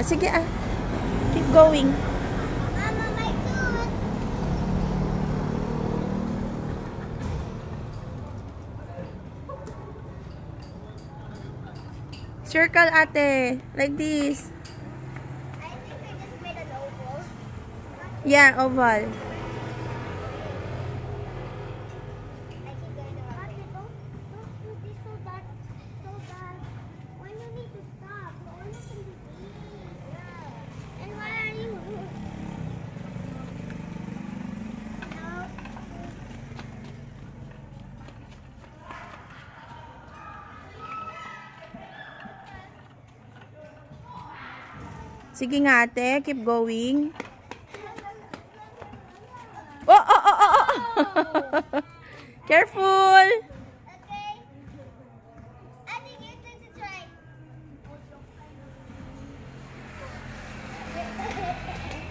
Ah, sige ah. Keep going. Mama, my tooth. Circle, ate. Like this. I think I just made an oval. Yeah, oval. I keep going around. Don't do this so that. When you need to stop, you always can be yeah. And why are you? No. Sige nga, ate. Keep going. Oh, oh, oh, oh, oh. Careful. Okay. I think you take the try.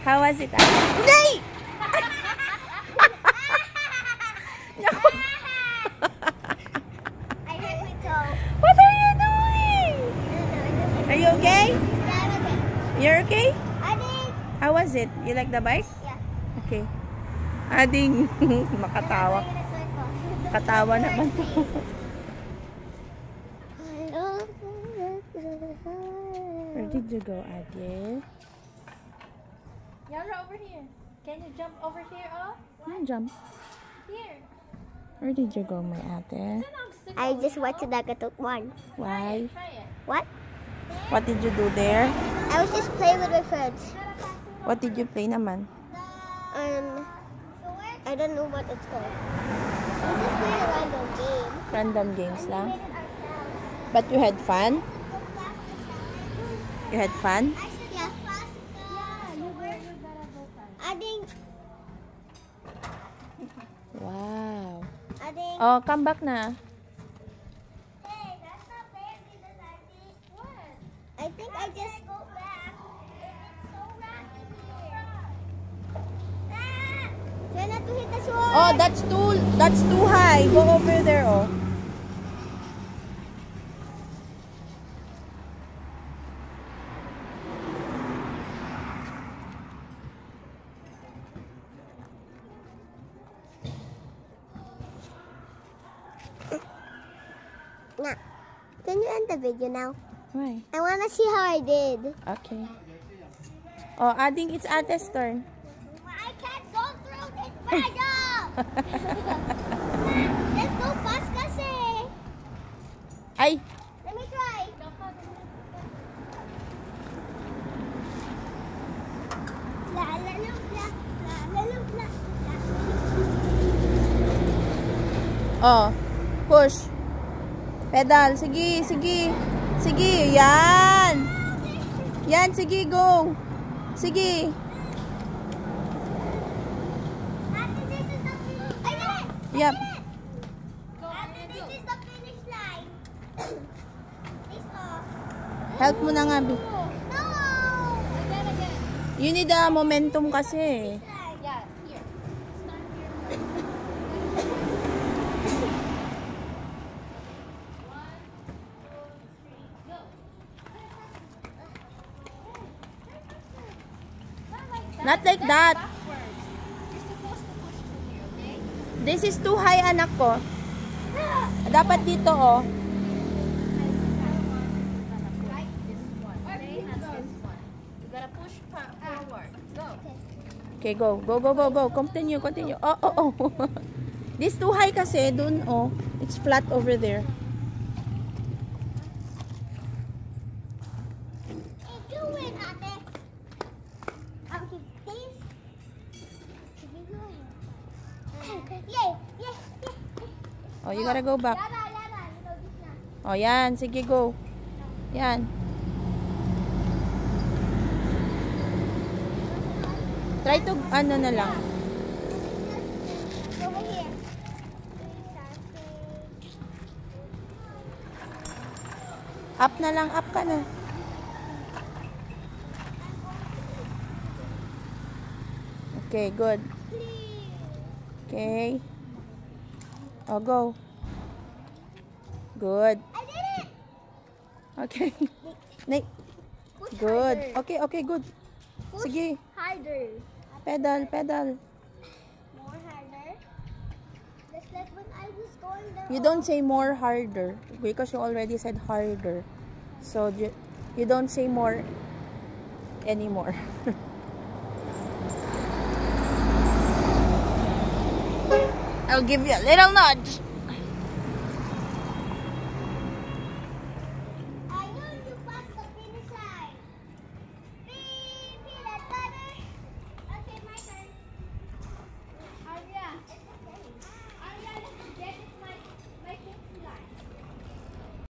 How was it? Nay! I hurt my toe. What are you doing? Are you okay? Yeah, I'm okay. You're okay? I think. How was it? You like the bike? Yeah. Okay. Ading makatawa. Katawa naman to. Where did you go, Ate? Yara, over here. Can you jump over here? Oh, Jump. here. Where did you go, my ate? I just went to Nagatuk one. Why? Try it. What? What did you do there? I was just playing with my friends. What did you play naman? I don't know what it's called. We just played a random game. Random games We lang? made it ourselves. But you had fun? You had fun? Yeah. I think. Wow. I think. Oh, come back na. Hey, that's not fair because what? I think I just go back. It's so rocky here. Try not to hit the sword. Oh, that's too high. Go over there, oh. Nah. Can you end the video now? Why? I want to see how I did. Okay. Oh, Ading, it's Ate's turn. I can't go through this puzzle. Let's go fast kasi. Ay! Let me try. La la la la la la la. Oh, push. Pedal. Sige, sige. Sige, yan. Yan, sige, go. Sige. Ate, this is the finish. I did it. Yep. Ate, this is the finish line. This off. Help mo na nga, Bi. No. Again. You need a momentum kasi. Yeah, here. Start here. 1, 2, 3, go. Not like that. Backwards. You're supposed to push through here, okay? This is too high, anak ko. Dapat dito, oh. Right, this one. Okay, not this one. You gotta push forward. Go. Okay, go. Go, go, go, go. Continue, continue. Oh, oh, oh. This too high kasi. Dun, oh. It's flat over there. You win, ate. Okay, please. Yay! Yes! Yes! Oh, you gotta go back. Lala! Lala! You know this na. Oh, yan. Sige, go. Yan. Try to, ano na lang. Over here. Up na lang. Up ka na. Okay, good. Okay. Oh, go. Good. I did it! Okay. Nay, Good. Harder. Okay, okay, good. Push Sige. harder. Pedal, pedal. More harder. Just like when I was going there. You don't say more harder because you already said harder. So you don't say more anymore. I'll give you a little nudge.